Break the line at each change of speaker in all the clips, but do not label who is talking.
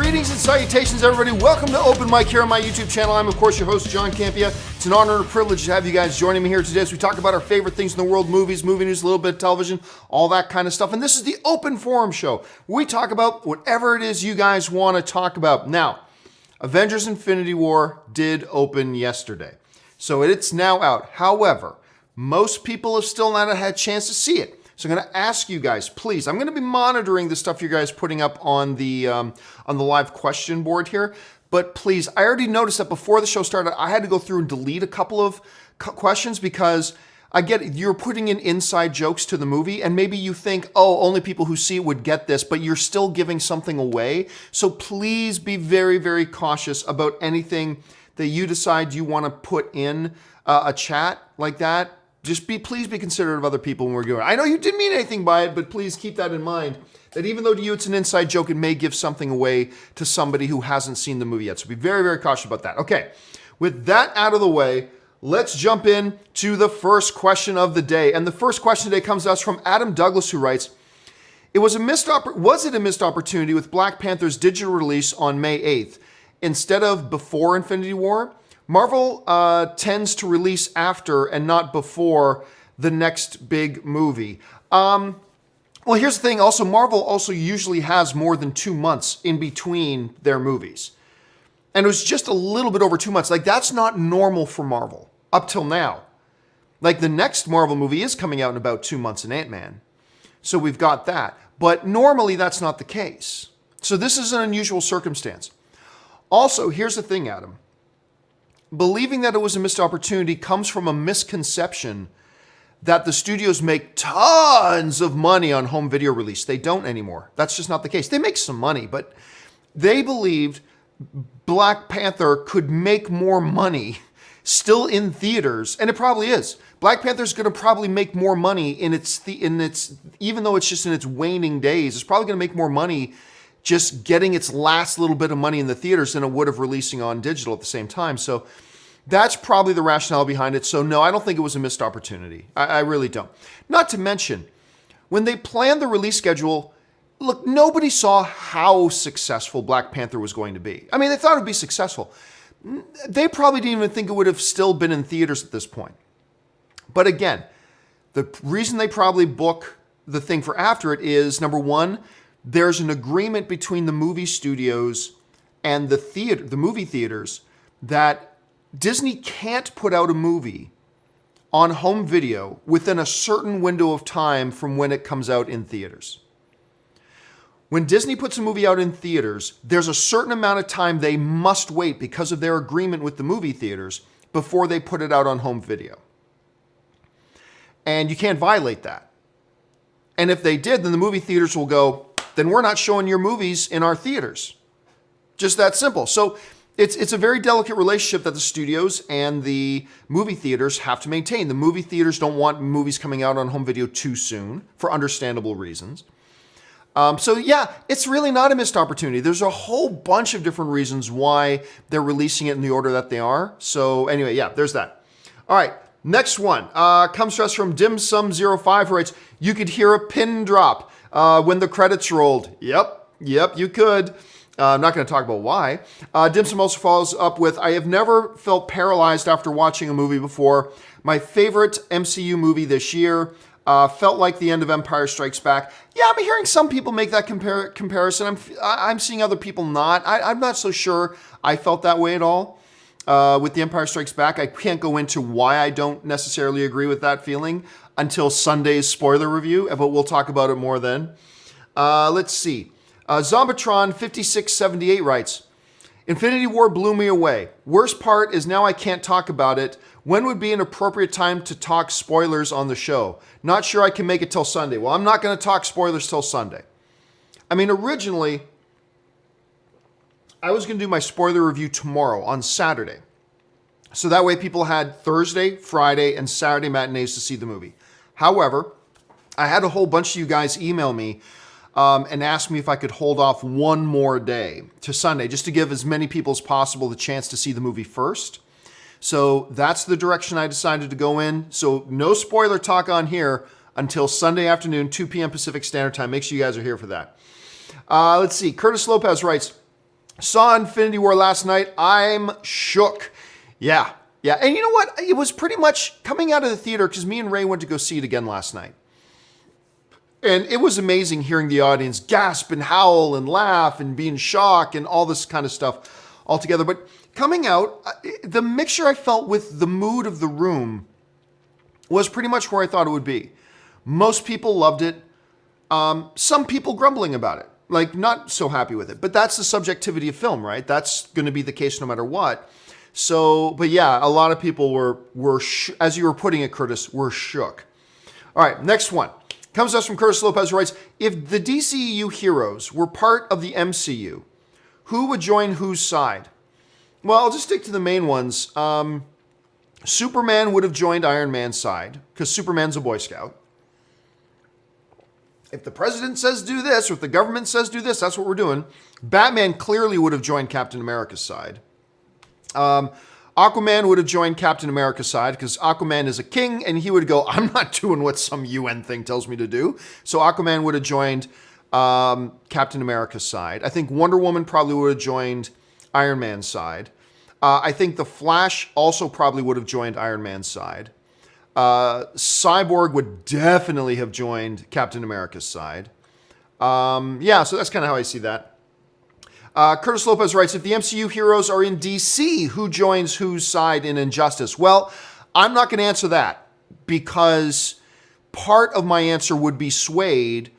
Greetings and salutations, everybody. Welcome to Open Mic here on my YouTube channel. I'm, of course, your host, John Campea. It's an honor and a privilege to have you guys joining me here today as we talk about our favorite things in the world, movies, movie news, a little bit of television, all that kind of stuff. And this is the Open Forum Show, where we talk about whatever it is you guys want to talk about. Now, Avengers Infinity War did open yesterday, so it's now out. However, most people have still not had a chance to see it. So I'm going to ask you guys, please, I'm going to be monitoring the stuff you guys putting up on the live question board here. But please, I already noticed that before the show started, I had to go through and delete a couple of questions because I get it, you're putting in inside jokes to the movie, and maybe you think, oh, only people who see it would get this, but you're still giving something away. So please be very, very cautious about anything that you decide you want to put in a chat like that. Please be considerate of other people when we're doing it. I know you didn't mean anything by it, but please keep that in mind, that even though to you it's an inside joke, it may give something away to somebody who hasn't seen the movie yet. So be very, very cautious about that. Okay, with that out of the way, let's jump in to the first question of the day. And the first question today comes to us from Adam Douglas, who writes, was it a missed opportunity with Black Panther's digital release on May 8th instead of before Infinity War? Marvel tends to release after and not before the next big movie. Well, here's the thing. Also, Marvel also usually has more than 2 months in between their movies. And it was just a little bit over 2 months. Like, that's not normal for Marvel up till now. Like, the next Marvel movie is coming out in about 2 months in Ant-Man. So we've got that. But normally that's not the case. So this is an unusual circumstance. Also, here's the thing, Adam. Believing that it was a missed opportunity comes from a misconception that the studios make tons of money on home video release. They don't anymore. That's just not the case. They make some money, but they believed Black Panther could make more money still in theaters, and it probably is. Black Panther's going to probably make more money in its even though it's just in its waning days. It's probably going to make more money just getting its last little bit of money in the theaters than it would have releasing on digital at the same time. So that's probably the rationale behind it. So no, I don't think it was a missed opportunity. I really don't. Not to mention, when they planned the release schedule, look, nobody saw how successful Black Panther was going to be. I mean, they thought it would be successful. They probably didn't even think it would have still been in theaters at this point. But again, the reason they probably book the thing for after it is, number one, there's an agreement between the movie studios and the movie theaters that Disney can't put out a movie on home video within a certain window of time from when it comes out in theaters. When Disney puts a movie out in theaters, there's a certain amount of time they must wait because of their agreement with the movie theaters before they put it out on home video. And you can't violate that. And if they did, then the movie theaters will go, then we're not showing your movies in our theaters. Just that simple. So it's a very delicate relationship that the studios and the movie theaters have to maintain. The movie theaters don't want movies coming out on home video too soon for understandable reasons. So yeah, it's really not a missed opportunity. There's a whole bunch of different reasons why they're releasing it in the order that they are. So anyway, yeah, there's that. All right, next one comes to us from DimSum05, who writes, you could hear a pin drop when the credits rolled. Yep, you could. I'm not going to talk about why. Dimsum also follows up with, I have never felt paralyzed after watching a movie before. My favorite MCU movie this year felt like the end of Empire Strikes Back. Yeah, I'm hearing some people make that comparison. I'm seeing other people not. I'm not so sure I felt that way at all with The Empire Strikes Back. I can't go into why I don't necessarily agree with that feeling until Sunday's spoiler review, but we'll talk about it more then. Let's see. Zombitron5678 writes, Infinity War blew me away. Worst part is now I can't talk about it. When would be an appropriate time to talk spoilers on the show? Not sure I can make it till Sunday. Well, I'm not going to talk spoilers till Sunday. I mean, originally, I was going to do my spoiler review tomorrow on Saturday. So that way people had Thursday, Friday, and Saturday matinees to see the movie. However, I had a whole bunch of you guys email me and ask me if I could hold off one more day to Sunday, just to give as many people as possible the chance to see the movie first. So that's the direction I decided to go in. So no spoiler talk on here until Sunday afternoon, 2 p.m. Pacific Standard Time. Make sure you guys are here for that. Let's see. Curtis Lopez writes, Saw Infinity War last night. I'm shook. Yeah. Yeah. And you know what? It was pretty much coming out of the theater because me and Ray went to go see it again last night. And it was amazing hearing the audience gasp and howl and laugh and be in shock and all this kind of stuff all together. But coming out, the mixture I felt with the mood of the room was pretty much where I thought it would be. Most people loved it. Some people grumbling about it, like not so happy with it. But that's the subjectivity of film, right? That's going to be the case no matter what. So, but yeah, a lot of people were as you were putting it, Curtis, were shook. All right, next one. Comes to us from Curtis Lopez, who writes, if the DCEU heroes were part of the MCU, who would join whose side? Well, I'll just stick to the main ones. Superman would have joined Iron Man's side, because Superman's a Boy Scout. If the president says do this, or if the government says do this, that's what we're doing. Batman clearly would have joined Captain America's side. Aquaman would have joined Captain America's side because Aquaman is a king and he would go, I'm not doing what some UN thing tells me to do. So Aquaman would have joined Captain America's side. I think Wonder Woman probably would have joined Iron Man's side. I think The Flash also probably would have joined Iron Man's side. Cyborg would definitely have joined Captain America's side. Yeah, so that's kind of how I see that. Curtis Lopez writes, if the MCU heroes are in DC, who joins whose side in Injustice? Well, I'm not going to answer that because part of my answer would be swayed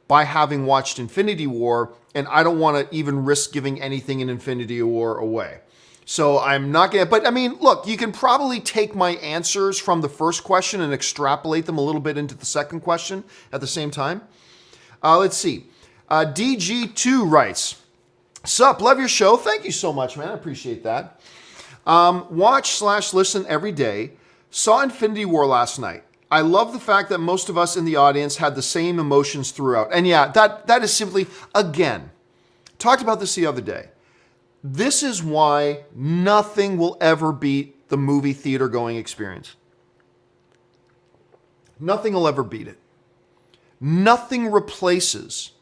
by having watched Infinity War, and I don't want to even risk giving anything in Infinity War away. So I'm not going to, but I mean, look, you can probably take my answers from the first question and extrapolate them a little bit into the second question at the same time. Let's see. DG2 writes, sup, love your show. Thank you so much, man. I appreciate that. Watch/listen every day. Saw Infinity War last night. I love the fact that most of us in the audience had the same emotions throughout. And yeah, that is simply, again, talked about this the other day. This is why nothing will ever beat the movie theater going experience. Nothing will ever beat it. Nothing replaces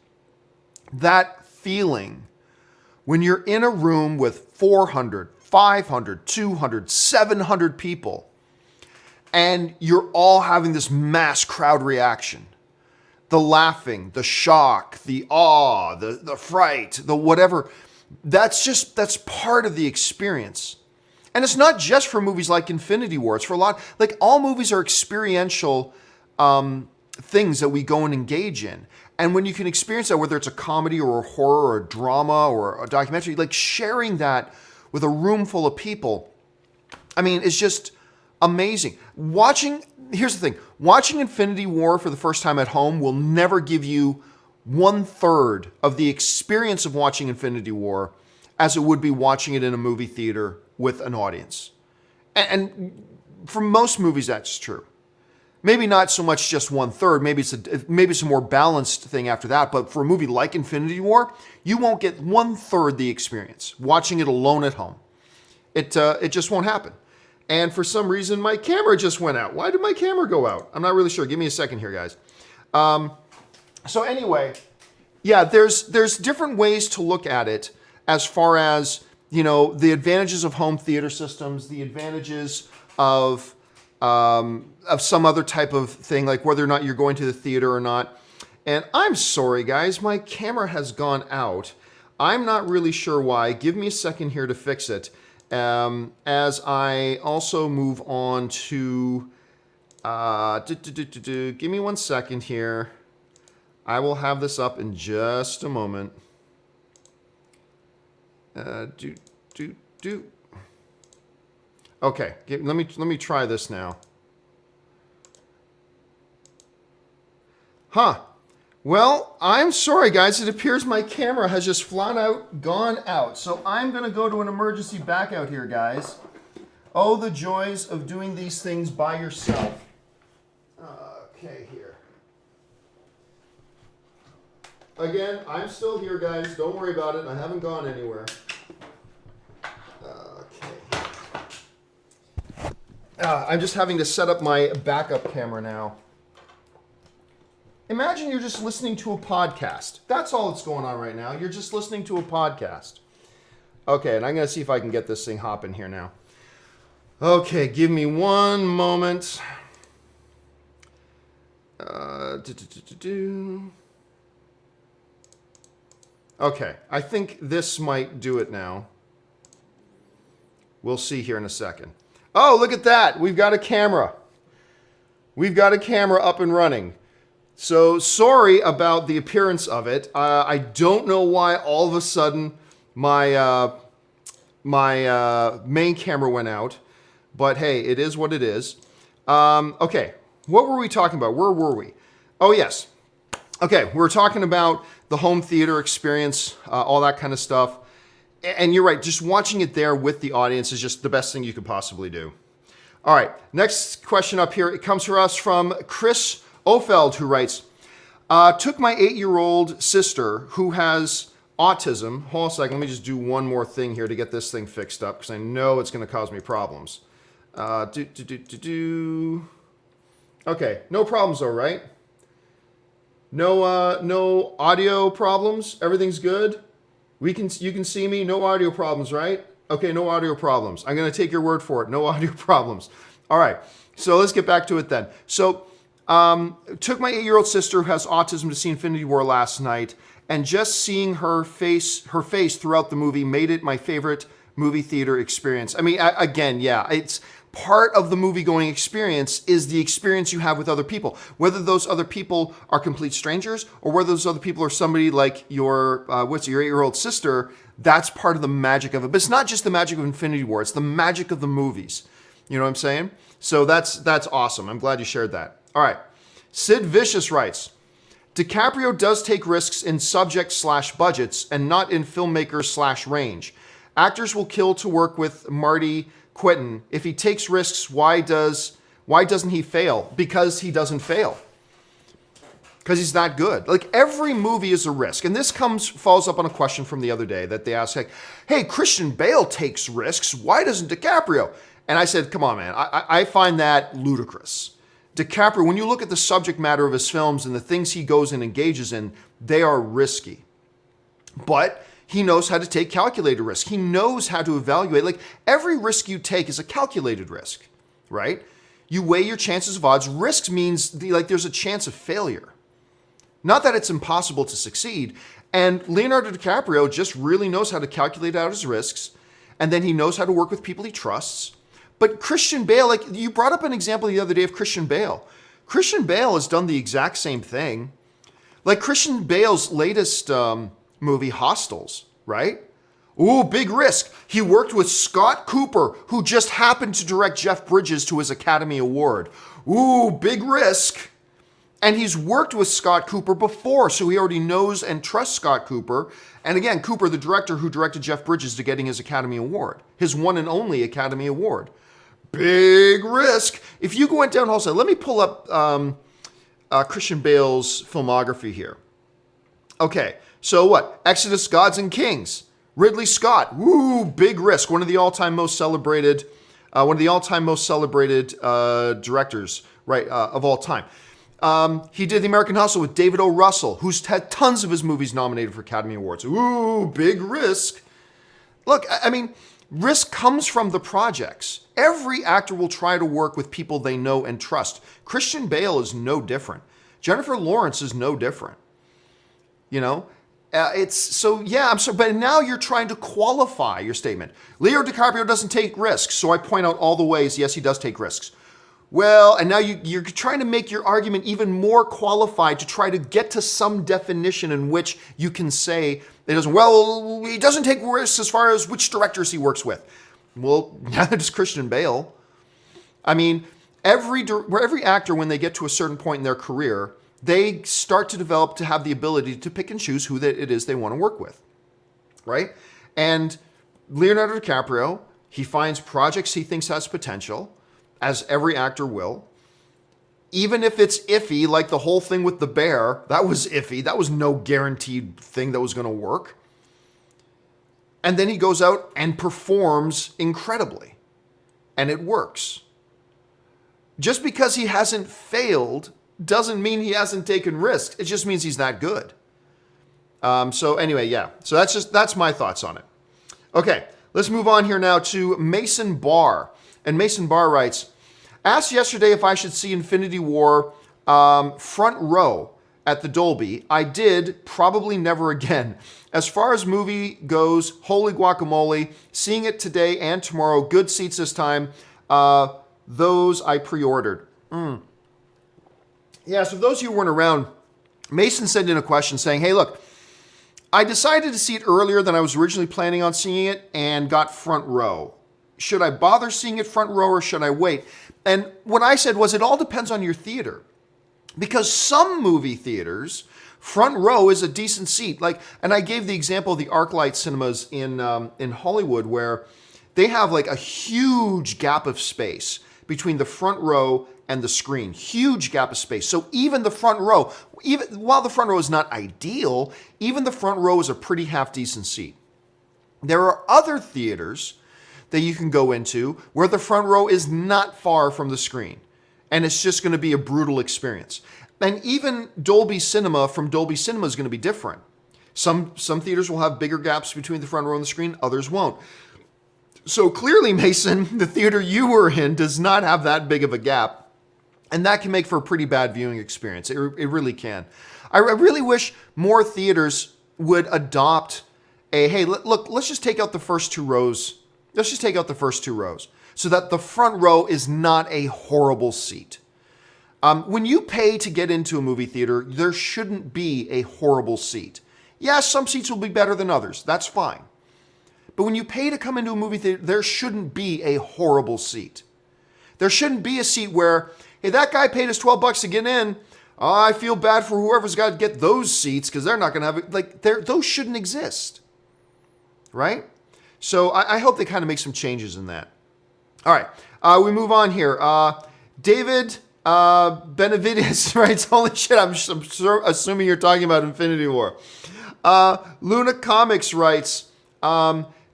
that feeling when you're in a room with 400, 500, 200, 700 people, and you're all having this mass crowd reaction. The laughing, the shock, the awe, the fright, the whatever. That's part of the experience. And it's not just for movies like Infinity War. It's for a lot, like all movies are experiential things that we go and engage in. And when you can experience that, whether it's a comedy or a horror or a drama or a documentary, like sharing that with a room full of people, I mean, it's just amazing. Here's the thing, watching Infinity War for the first time at home will never give you 1/3 of the experience of watching Infinity War as it would be watching it in a movie theater with an audience. And for most movies, that's true. Maybe not so much just 1/3. Maybe it's a more balanced thing after that. But for a movie like Infinity War, you won't get 1/3 the experience watching it alone at home. It just won't happen. And for some reason, my camera just went out. Why did my camera go out? I'm not really sure. Give me a second here, guys. So anyway, yeah, there's different ways to look at it as far as, you know, the advantages of home theater systems, the advantages of some other type of thing, like whether or not you're going to the theater or not. And I'm sorry, guys, my camera has gone out. I'm not really sure why. Give me a second here to fix it. As I also move on to, give me 1 second here. I will have this up in just a moment. Okay, let me try this now. Huh. Well, I'm sorry, guys. It appears my camera has just flat out gone out. So I'm going to go to an emergency back out here, guys. Oh, the joys of doing these things by yourself. Okay, here. Again, I'm still here, guys. Don't worry about it. I haven't gone anywhere. Okay. I'm just having to set up my backup camera now. Imagine you're just listening to a podcast. That's all that's going on right now. You're just listening to a podcast. Okay, and I'm going to see if I can get this thing hopping here now. Okay, give me one moment. Okay, I think this might do it now. We'll see here in a second. Oh, look at that. We've got a camera. We've got a camera up and running. So sorry about the appearance of it. I don't know why all of a sudden my main camera went out, but hey, it is what it is. Okay, what were we talking about? Where were we? Oh yes. Okay, we were talking about the home theater experience, all that kind of stuff. And you're right, just watching it there with the audience is just the best thing you could possibly do. All right, next question up here. It comes to us from Chris Ofeld, who writes, took my 8-year-old sister who has autism. Hold on a second, let me just do one more thing here to get this thing fixed up because I know it's going to cause me problems. Okay, no problems though, right? No audio problems? Everything's good? You can see me, no audio problems, right? Okay, no audio problems. I'm going to take your word for it. No audio problems. All right, so let's get back to it then. So, took my 8-year-old sister who has autism to see Infinity War last night, and just seeing her face throughout the movie made it my favorite movie theater experience. I mean, again, yeah, it's part of the movie-going experience is the experience you have with other people. Whether those other people are complete strangers or whether those other people are somebody like your 8-year-old sister, that's part of the magic of it. But it's not just the magic of Infinity War, it's the magic of the movies. You know what I'm saying? So that's awesome. I'm glad you shared that. All right. Sid Vicious writes, DiCaprio does take risks in subject/budgets and not in filmmaker/range. Actors will kill to work with Marty Quentin. If he takes risks, why doesn't he fail? Because he doesn't fail. Because he's that good. Like, every movie is a risk. And this follows up on a question from the other day that they asked, like, hey, Christian Bale takes risks. Why doesn't DiCaprio? And I said, come on, man. I find that ludicrous. DiCaprio, when you look at the subject matter of his films and the things he goes and engages in, they are risky. But he knows how to take calculated risk. He knows how to evaluate. Like, every risk you take is a calculated risk, right? You weigh your chances of odds. Risk means there's a chance of failure. Not that it's impossible to succeed. And Leonardo DiCaprio just really knows how to calculate out his risks. And then he knows how to work with people he trusts. But Christian Bale, like you brought up an example the other day of Christian Bale. Christian Bale has done the exact same thing. Like Christian Bale's latest movie, Hostels, right? Ooh, big risk. He worked with Scott Cooper, who just happened to direct Jeff Bridges to his Academy Award. Ooh, big risk. And he's worked with Scott Cooper before, so he already knows and trusts Scott Cooper. And again, Cooper, the director who directed Jeff Bridges to getting his Academy Award, his one and only Academy Award. Big risk. If you went down wholesale, let me pull up Christian Bale's filmography here. Okay, so what? Exodus, Gods and Kings. Ridley Scott. Woo, big risk. One of the all-time most celebrated directors, right, of all time. He did The American Hustle with David O. Russell, who's had tons of his movies nominated for Academy Awards. Ooh, big risk. Look, I mean, risk comes from the projects. Every actor will try to work with people they know and trust. Christian Bale is no different. Jennifer Lawrence is no different. You know? I'm sorry, but now you're trying to qualify your statement. Leo DiCaprio doesn't take risks, so I point out all the ways, yes, he does take risks. Well, and now you're trying to make your argument even more qualified to try to get to some definition in which you can say he doesn't take risks as far as which directors he works with. Well, neither does Christian Bale. I mean, every actor, when they get to a certain point in their career, they start to develop to have the ability to pick and choose who it is they want to work with, right? And Leonardo DiCaprio, he finds projects he thinks has potential, as every actor will. Even if it's iffy, like the whole thing with the bear, that was iffy. That was no guaranteed thing that was going to work. And then he goes out and performs incredibly. And it works. Just because he hasn't failed doesn't mean he hasn't taken risks. It just means he's that good. So anyway, yeah. So that's my thoughts on it. Okay, let's move on here now to Mason Barr. And Mason Barr writes, asked yesterday if I should see Infinity War front row at the Dolby. I did, probably never again. As far as movie goes, holy guacamole, seeing it today and tomorrow, good seats this time. Those I pre-ordered. Yeah, so those of you who weren't around, Mason sent in a question saying, hey, look, I decided to see it earlier than I was originally planning on seeing it and got front row. Should I bother seeing it front row or should I wait? And what I said was it all depends on your theater. Because some movie theaters, front row is a decent seat. And I gave the example of the ArcLight cinemas in Hollywood where they have like a huge gap of space between the front row and the screen. Huge gap of space. So even the front row, even while the front row is not ideal, even the front row is a pretty half decent seat. There are other theaters that you can go into where the front row is not far from the screen. And it's just going to be a brutal experience. And even Dolby Cinema from Dolby Cinema is going to be different. Some theaters will have bigger gaps between the front row and the screen, others won't. So clearly, Mason, the theater you were in does not have that big of a gap. And that can make for a pretty bad viewing experience. It really can. I really wish more theaters would adopt hey, look, let's just take out the first two rows. Let's just take out the first two rows so that the front row is not a horrible seat. When you pay to get into a movie theater, there shouldn't be a horrible seat. Yes, some seats will be better than others. That's fine. But when you pay to come into a movie theater, there shouldn't be a horrible seat. There shouldn't be a seat where, hey, that guy paid us $12 to get in. Oh, I feel bad for whoever's got to get those seats because they're not going to have it. Those shouldn't exist, right? So I hope they kind of make some changes in that. All right, we move on here. David Benavides writes, holy shit, I'm assuming you're talking about Infinity War. Luna Comics writes,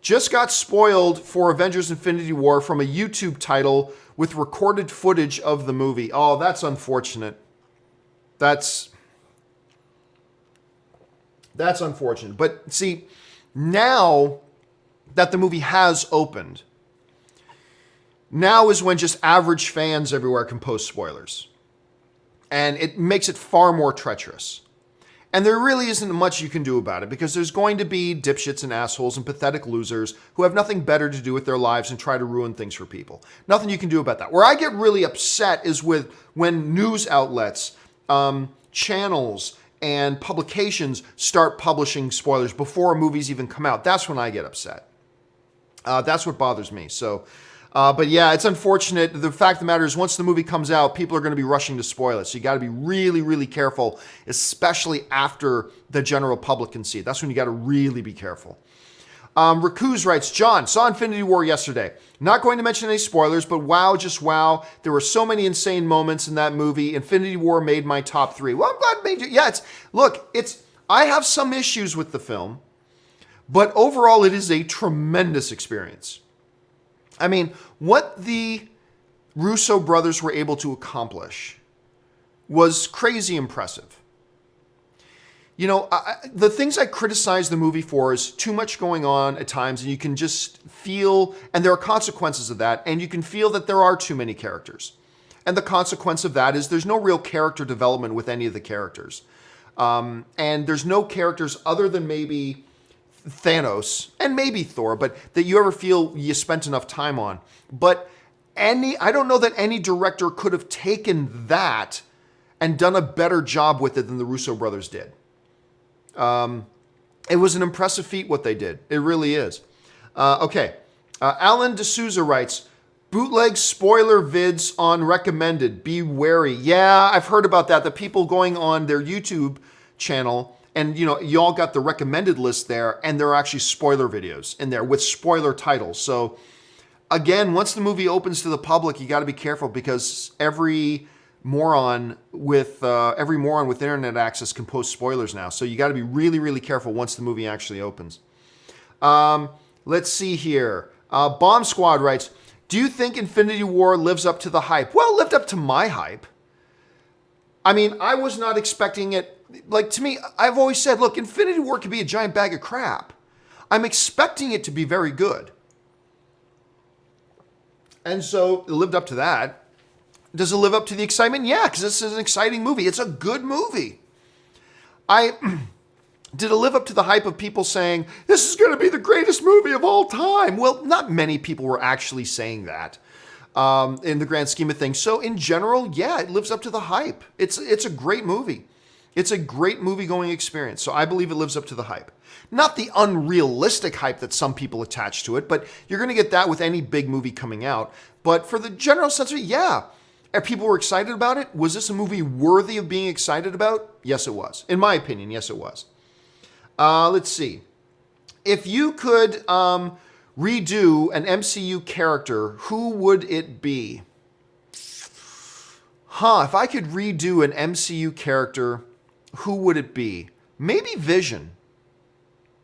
just got spoiled for Avengers Infinity War from a YouTube title with recorded footage of the movie. Oh, that's unfortunate. That's unfortunate. But see, now that the movie has opened, now is when just average fans everywhere can post spoilers. And it makes it far more treacherous. And there really isn't much you can do about it because there's going to be dipshits and assholes and pathetic losers who have nothing better to do with their lives and try to ruin things for people. Nothing you can do about that. Where I get really upset is with when news outlets, channels, and publications start publishing spoilers before movies even come out. That's when I get upset. That's what bothers me. So, but yeah, it's unfortunate. The fact of the matter is once the movie comes out, people are going to be rushing to spoil it. So you got to be really, really careful, especially after the general public can see it. That's when you got to really be careful. Rakuz writes, John, saw Infinity War yesterday. Not going to mention any spoilers, but wow, just wow. There were so many insane moments in that movie. Infinity War made my top 3. Well, I'm glad it made you. Yeah, I have some issues with the film, but overall it is a tremendous experience. I mean, what the Russo brothers were able to accomplish was crazy impressive. You know, the things I criticize the movie for is too much going on at times, and you can just feel, and there are consequences of that, and you can feel that there are too many characters. And the consequence of that is there's no real character development with any of the characters. And there's no characters other than maybe Thanos and maybe Thor, but that you ever feel you spent enough time on. But I don't know that any director could have taken that and done a better job with it than the Russo brothers did. It was an impressive feat what they did. It really is. Okay. Alan D'Souza writes, bootleg spoiler vids on recommended. Be wary. Yeah, I've heard about that. The people going on their YouTube channel and, you know, you all got the recommended list there and there are actually spoiler videos in there with spoiler titles. So again, once the movie opens to the public, you got to be careful because every moron with internet access can post spoilers now. So you got to be really, really careful once the movie actually opens. Let's see here. Bomb Squad writes, do you think Infinity War lives up to the hype? Well, it lived up to my hype. I mean, I was not expecting it. Like, to me, I've always said, look, Infinity War could be a giant bag of crap. I'm expecting it to be very good. And so it lived up to that. Does it live up to the excitement? Yeah, because this is an exciting movie. It's a good movie. Did it live up to the hype of people saying, this is going to be the greatest movie of all time? Well, not many people were actually saying that in the grand scheme of things. So in general, yeah, it lives up to the hype. It's a great movie. It's a great movie-going experience. So I believe it lives up to the hype. Not the unrealistic hype that some people attach to it, but you're going to get that with any big movie coming out. But for the general sense of it, yeah. And people were excited about it. Was this a movie worthy of being excited about? Yes, it was. In my opinion, yes, it was. Let's see. If you could redo an MCU character, who would it be? If I could redo an MCU character, who would it be? Maybe Vision.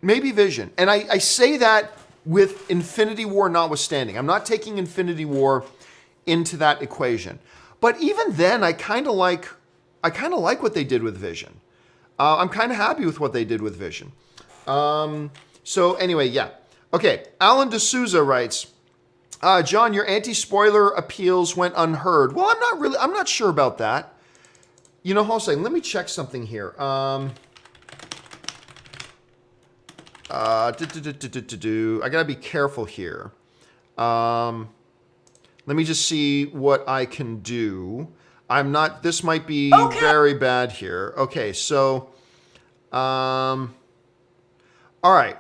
Maybe Vision. And I say that with Infinity War notwithstanding. I'm not taking Infinity War into that equation. But even then, I kind of like what they did with Vision. I'm kind of happy with what they did with Vision. So anyway, yeah. Okay, Alan D'Souza writes, John, your anti-spoiler appeals went unheard. Well, I'm not sure about that. You know, hold on a second. Let me check something here. I gotta be careful here. Let me just see what I can do. This might be very bad here. Okay, so, all right.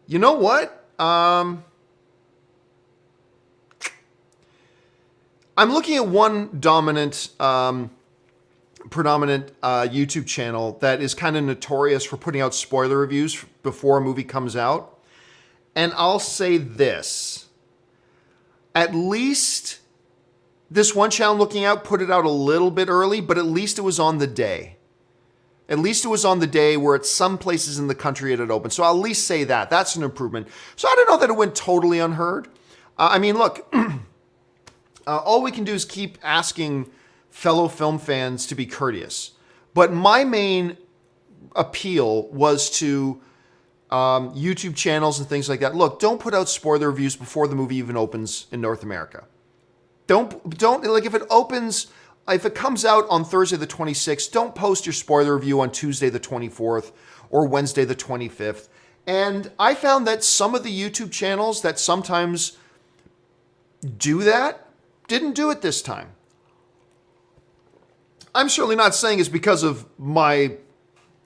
You know what? I'm looking at one predominant YouTube channel that is kind of notorious for putting out spoiler reviews before a movie comes out. And I'll say this. At least this one channel looking out put it out a little bit early, but at least it was on the day. At least it was on the day where at some places in the country it had opened. So I'll at least say that. That's an improvement. So I don't know that it went totally unheard. I mean, look, all we can do is keep asking fellow film fans to be courteous. But my main appeal was to YouTube channels and things like that. Look, don't put out spoiler reviews before the movie even opens in North America. Don't like if it comes out on Thursday the 26th, don't post your spoiler review on Tuesday the 24th or Wednesday the 25th. And I found that some of the YouTube channels that sometimes do that didn't do it this time. I'm certainly not saying it's because of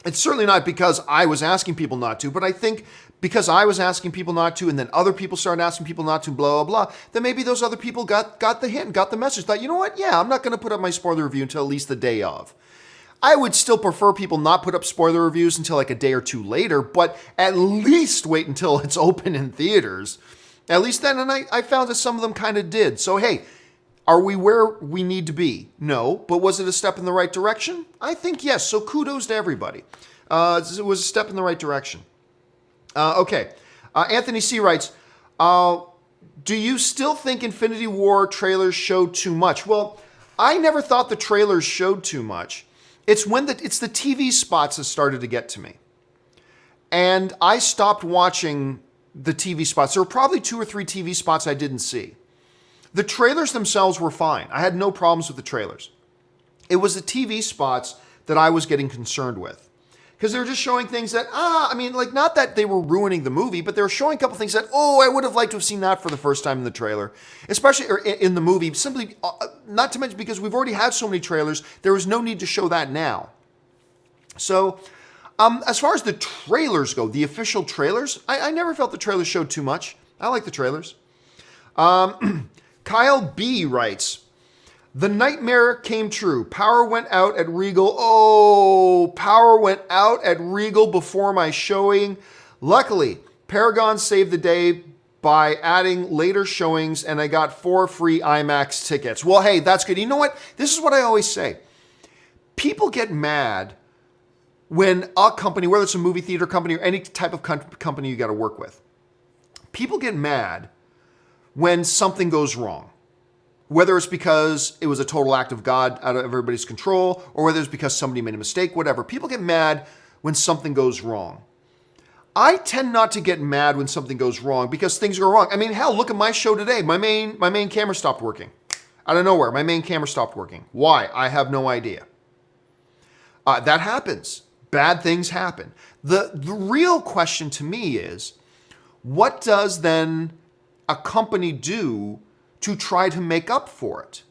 it's certainly not because I was asking people not to, but I think because I was asking people not to and then other people started asking people not to, blah, blah, blah, then maybe those other people got the hint, got the message, thought, you know what? Yeah, I'm not going to put up my spoiler review until at least the day of. I would still prefer people not put up spoiler reviews until like a day or two later, but at least wait until it's open in theaters. At least then, and I found that some of them kind of did. So, hey, are we where we need to be? No. But was it a step in the right direction? I think yes. So kudos to everybody. It was a step in the right direction. Okay. Anthony C. writes, do you still think Infinity War trailers showed too much? Well, I never thought the trailers showed too much. It's the TV spots that started to get to me. And I stopped watching the TV spots. There were probably 2 or 3 TV spots I didn't see. The trailers themselves were fine. I had no problems with the trailers. It was the TV spots that I was getting concerned with. Because they were just showing things that, not that they were ruining the movie, but they were showing a couple things that, I would have liked to have seen that for the first time in the trailer. Especially in the movie, simply, not to mention because we've already had so many trailers, there was no need to show that now. So, as far as the trailers go, the official trailers, I never felt the trailers showed too much. I like the trailers. Kyle B. writes, the nightmare came true. Power went out at Regal. Power went out at Regal before my showing. Luckily, Paragon saved the day by adding later showings, and I got 4 free IMAX tickets. Well, hey, that's good. You know what? This is what I always say. People get mad when a company, whether it's a movie theater company or any type of company you got to work with, people get mad when something goes wrong. Whether it's because it was a total act of God out of everybody's control, or whether it's because somebody made a mistake, whatever. People get mad when something goes wrong. I tend not to get mad when something goes wrong because things go wrong. I mean, hell, look at my show today. My main camera stopped working. Out of nowhere, my main camera stopped working. Why? I have no idea. That happens. Bad things happen. The real question to me is, what does then a company do to try to make up for it?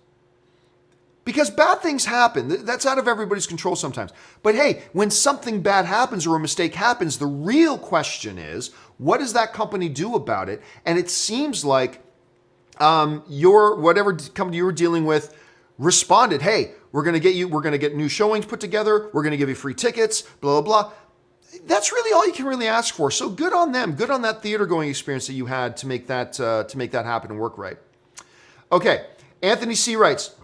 Because bad things happen. That's out of everybody's control sometimes. But hey, when something bad happens or a mistake happens, the real question is, what does that company do about it? And it seems like whatever company you were dealing with responded, hey, we're going to get new showings put together. We're going to give you free tickets, blah, blah, blah. That's really all you can really ask for. So good on them. Good on that theater going experience that you had to make that happen and work right. Okay. Anthony C. writes,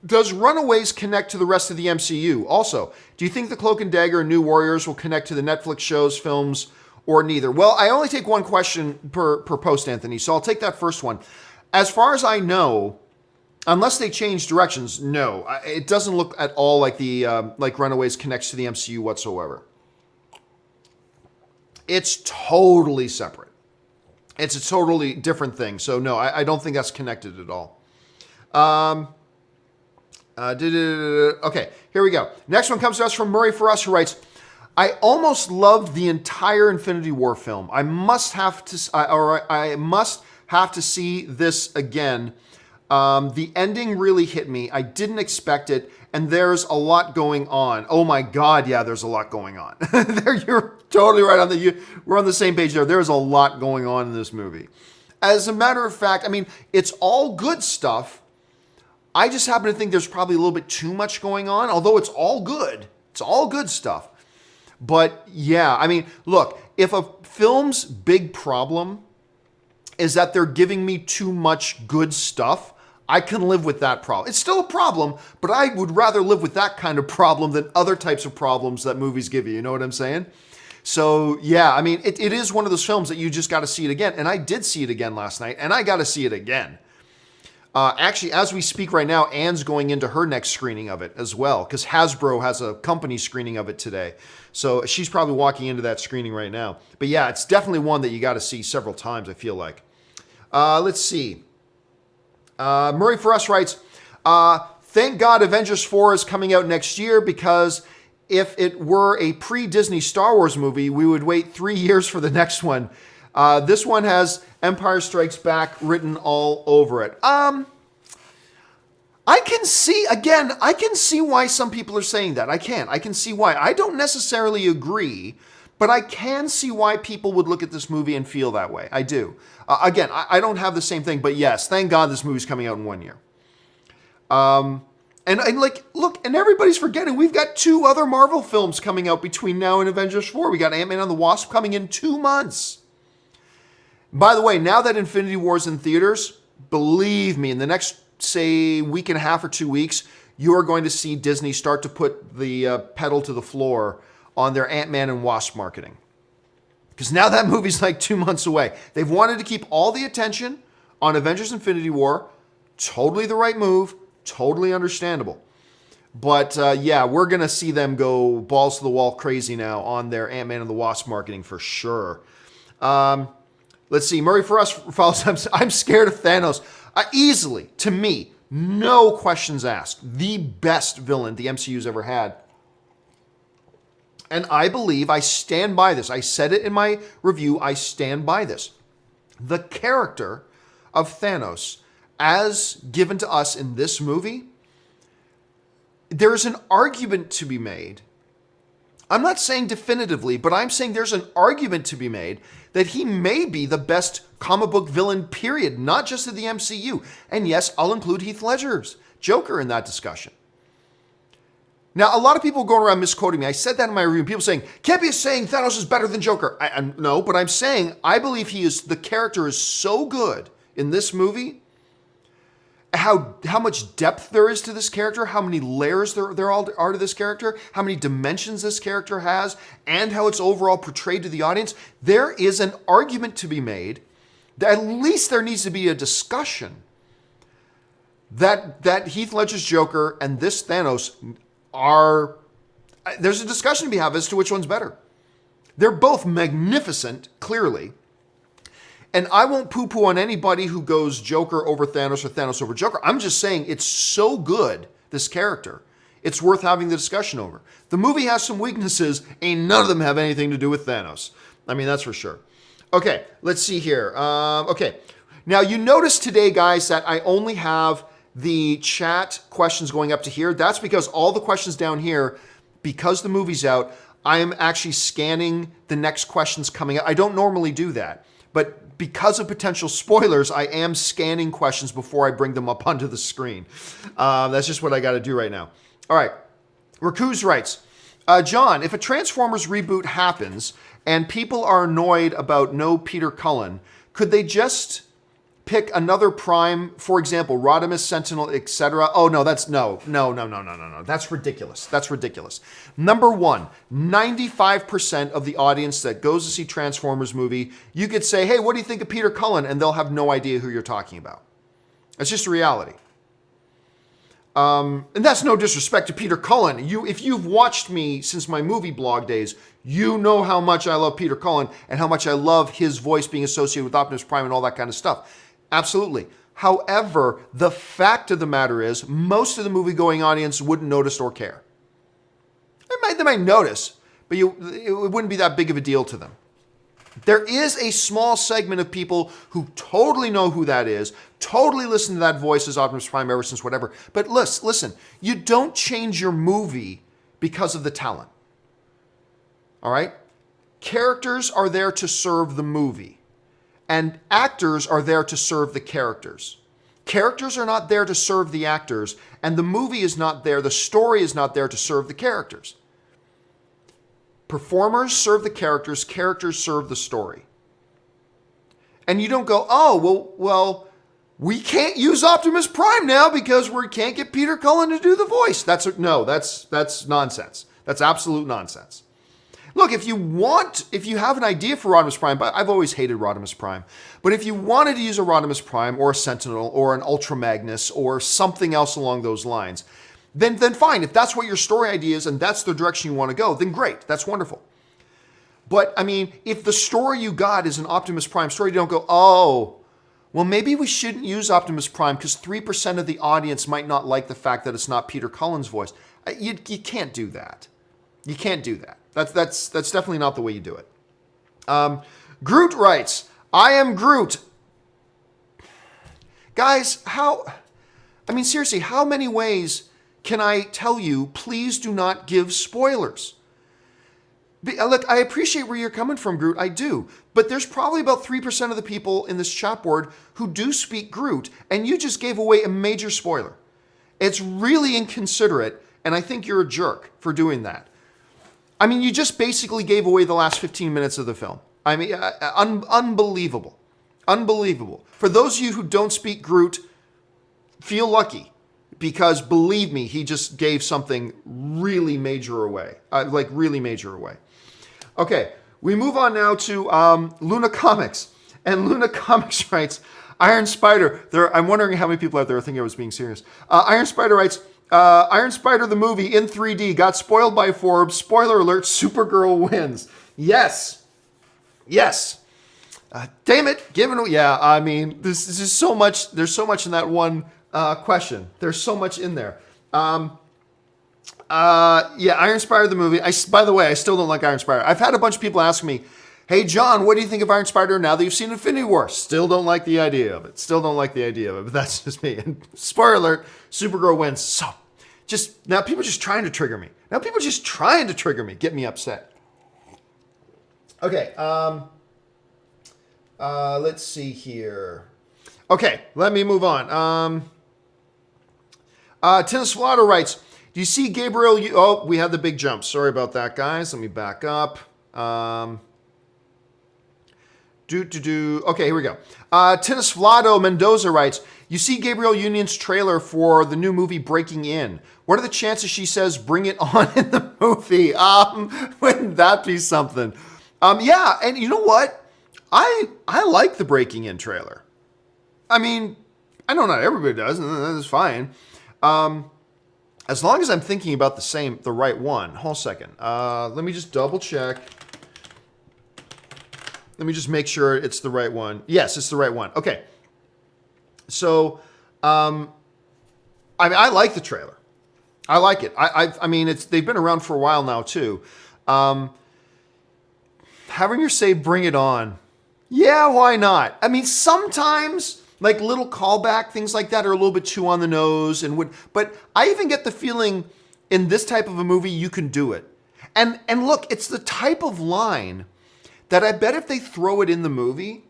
does Runaways connect to the rest of the MCU? Also, do you think The Cloak and Dagger and New Warriors will connect to the Netflix shows, films, or neither? Well, I only take one question per post, Anthony, so I'll take that first one. As far as I know, unless they change directions, no. It doesn't look at all like like Runaways connects to the MCU whatsoever. It's totally separate. It's a totally different thing. So no, I don't think that's connected at all. Okay, here we go. Next one comes to us from Murray For Us, who writes, I almost loved the entire Infinity War film. I must have to see this again. The ending really hit me. I didn't expect it, and there's a lot going on. Oh my God, yeah, there's a lot going on. You're totally right we're on the same page there. There's a lot going on in this movie. As a matter of fact, I mean, it's all good stuff. I just happen to think there's probably a little bit too much going on, although it's all good. It's all good stuff. But yeah, I mean, look, if a film's big problem is that they're giving me too much good stuff, I can live with that problem. It's still a problem, but I would rather live with that kind of problem than other types of problems that movies give you. You know what I'm saying? So yeah, I mean, it is one of those films that you just got to see it again. And I did see it again last night, and I got to see it again. Actually, as we speak right now, Anne's going into her next screening of it as well, because Hasbro has a company screening of it today. So she's probably walking into that screening right now. But yeah, it's definitely one that you got to see several times, I feel like. Let's see. Murray For Us writes, thank God Avengers 4 is coming out next year, because if it were a pre-Disney Star Wars movie, we would wait 3 years for the next one. This one has Empire Strikes Back written all over it. I can see why some people are saying that. I can see why. I don't necessarily agree, but I can see why people would look at this movie and feel that way. I do. Again, I don't have the same thing, but yes, thank God this movie's coming out in 1 year. And look, and everybody's forgetting, we've got 2 other Marvel films coming out between now and Avengers 4. We got Ant-Man and the Wasp coming in 2 months. By the way, now that Infinity War's in theaters, believe me, in the next, say, week and a half or 2 weeks, you are going to see Disney start to put the pedal to the floor on their Ant-Man and Wasp marketing. Because now that movie's like 2 months away. They've wanted to keep all the attention on Avengers Infinity War. Totally the right move. Totally understandable. But yeah, we're going to see them go balls to the wall crazy now on their Ant-Man and the Wasp marketing for sure. Let's see. Murray For Us follows, I'm scared of Thanos. Easily, to me, no questions asked. The best villain the MCU's ever had. And I believe, I stand by this. I said it in my review. I stand by this. The character of Thanos, as given to us in this movie, there's an argument to be made. I'm not saying definitively, but I'm saying there's an argument to be made that he may be the best comic book villain, period, not just in the MCU. And yes, I'll include Heath Ledger's Joker in that discussion. Now, a lot of people going around misquoting me. I said that in my review. People saying, Campea is saying Thanos is better than Joker. No, but I'm saying I believe the character is so good in this movie. How much depth there is to this character, how many layers there are to this character, how many dimensions this character has, and how it's overall portrayed to the audience. There is an argument to be made, that at least there needs to be a discussion, that Heath Ledger's Joker and this Thanos there's a discussion to be had as to which one's better. They're both magnificent, clearly. And I won't poo-poo on anybody who goes Joker over Thanos or Thanos over Joker. I'm just saying it's so good, this character. It's worth having the discussion over. The movie has some weaknesses, and none of them have anything to do with Thanos. I mean, that's for sure. Okay, let's see here. Okay, now you notice today, guys, that I only have the chat questions going up to here. That's because all the questions down here, because the movie's out, I am actually scanning the next questions coming up. I don't normally do that, but because of potential spoilers, I am scanning questions before I bring them up onto the screen. That's just what I got to do right now. All right. Rakuz writes, John, if a Transformers reboot happens and people are annoyed about no Peter Cullen, could they just pick another Prime, for example, Rodimus, Sentinel, etc.? Oh, no, that's no. That's ridiculous. That's ridiculous. Number one, 95% of the audience that goes to see Transformers movie, you could say, hey, what do you think of Peter Cullen? And they'll have no idea who you're talking about. That's just a reality. And that's no disrespect to Peter Cullen. If you've watched me since my movie blog days, you know how much I love Peter Cullen and how much I love his voice being associated with Optimus Prime and all that kind of stuff. Absolutely. However, the fact of the matter is, most of the movie-going audience wouldn't notice or care. They might notice, but it wouldn't be that big of a deal to them. There is a small segment of people who totally know who that is, totally listen to that voice as Optimus Prime ever since whatever. But listen, you don't change your movie because of the talent. All right? Characters are there to serve the movie. And actors are there to serve the characters. Characters are not there to serve the actors, and the movie is not there, the story is not there to serve the characters. Performers serve the characters, characters serve the story. And you don't go, oh, well, we can't use Optimus Prime now because we can't get Peter Cullen to do the voice. That's nonsense. That's absolute nonsense. Look, if you have an idea for Rodimus Prime, but I've always hated Rodimus Prime, but if you wanted to use a Rodimus Prime or a Sentinel or an Ultra Magnus or something else along those lines, then fine. If that's what your story idea is and that's the direction you want to go, then great. That's wonderful. But, I mean, if the story you got is an Optimus Prime story, you don't go, oh, well, maybe we shouldn't use Optimus Prime because 3% of the audience might not like the fact that it's not Peter Cullen's voice. You can't do that. You can't do that. That's definitely not the way you do it. Groot writes, I am Groot. Guys, seriously, how many ways can I tell you, please do not give spoilers? Look, I appreciate where you're coming from, Groot. I do. But there's probably about 3% of the people in this chat board who do speak Groot, and you just gave away a major spoiler. It's really inconsiderate, and I think you're a jerk for doing that. I mean, you just basically gave away the last 15 minutes of the film. I mean, unbelievable. Unbelievable. For those of you who don't speak Groot, feel lucky. Because believe me, he just gave something really major away. Really major away. Okay, we move on now to Luna Comics. And Luna Comics writes, Iron Spider. I'm wondering how many people out there are thinking I was being serious. Iron Spider writes, Iron Spider the movie in 3D got spoiled by Forbes. Spoiler alert, Supergirl wins. Yes. Damn it. I mean, this is so much. There's so much in that one question. There's so much in there. Iron Spider the movie. By the way, I still don't like Iron Spider. I've had a bunch of people ask me, hey, John, what do you think of Iron Spider now that you've seen Infinity War? Still don't like the idea of it. But that's just me. And spoiler alert, Supergirl wins. So, now people are just trying to trigger me. Get me upset. Okay, let's see here. Okay, let me move on. Tennis Flauto writes, do you see Gabriel? We had the big jump. Sorry about that, guys. Let me back up. Okay, here we go. Tennis Flauto Mendoza writes, you see Gabriel Union's trailer for the new movie Breaking In. What are the chances she says bring it on in the movie? Wouldn't that be something? Yeah, and you know what? I like the Breaking In trailer. I mean, I know not everybody does, and that's fine. As long as I'm thinking about the right one. Hold a second. Let me just double check. Let me just make sure it's the right one. Yes, it's the right one. Okay. So, I like the trailer. I like it. I mean, they've been around for a while now too. Having her say "Bring it on," yeah, why not? I mean, sometimes like little callback things like that are a little bit too on the nose, but I even get the feeling in this type of a movie you can do it. And look, it's the type of line that I bet if they throw it in the movie,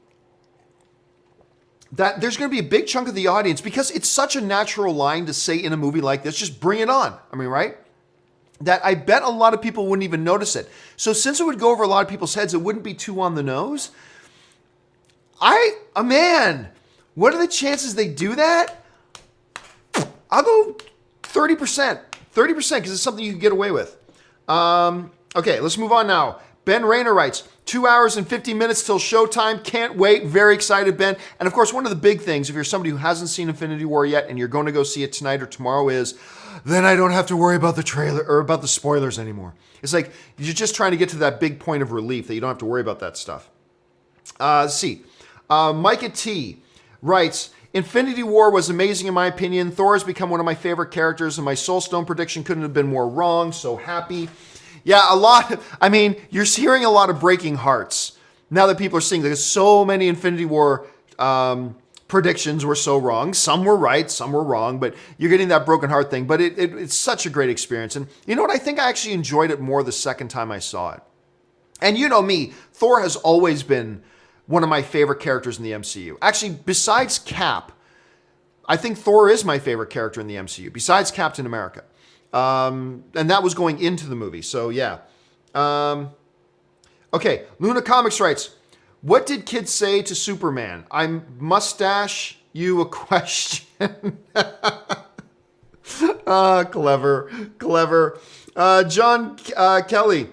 that there's going to be a big chunk of the audience, because it's such a natural line to say in a movie like this, just bring it on. I mean, right? That I bet a lot of people wouldn't even notice it. So since it would go over a lot of people's heads, it wouldn't be too on the nose. Man, what are the chances they do that? I'll go 30%. 30%, because it's something you can get away with. Okay, let's move on now. Ben Rayner writes, 2 hours and 50 minutes till showtime. Can't wait. Very excited, Ben. And of course, one of the big things, if you're somebody who hasn't seen Infinity War yet and you're going to go see it tonight or tomorrow, is then I don't have to worry about the trailer or about the spoilers anymore. It's like you're just trying to get to that big point of relief that you don't have to worry about that stuff. Let's see. Micah T writes, Infinity War was amazing in my opinion. Thor has become one of my favorite characters, and my Soulstone prediction couldn't have been more wrong. So happy. Yeah, you're hearing a lot of breaking hearts now that people are seeing, because so many Infinity War predictions were so wrong. Some were right, some were wrong, but you're getting that broken heart thing. But it's such a great experience. And you know what? I think I actually enjoyed it more the second time I saw it. And you know me, Thor has always been one of my favorite characters in the MCU. Actually, besides Cap, I think Thor is my favorite character in the MCU, besides Captain America. And that was going into the movie. So yeah. Okay. Luna Comics writes, what did kids say to Superman? I mustache you a question. Clever. John Kelly.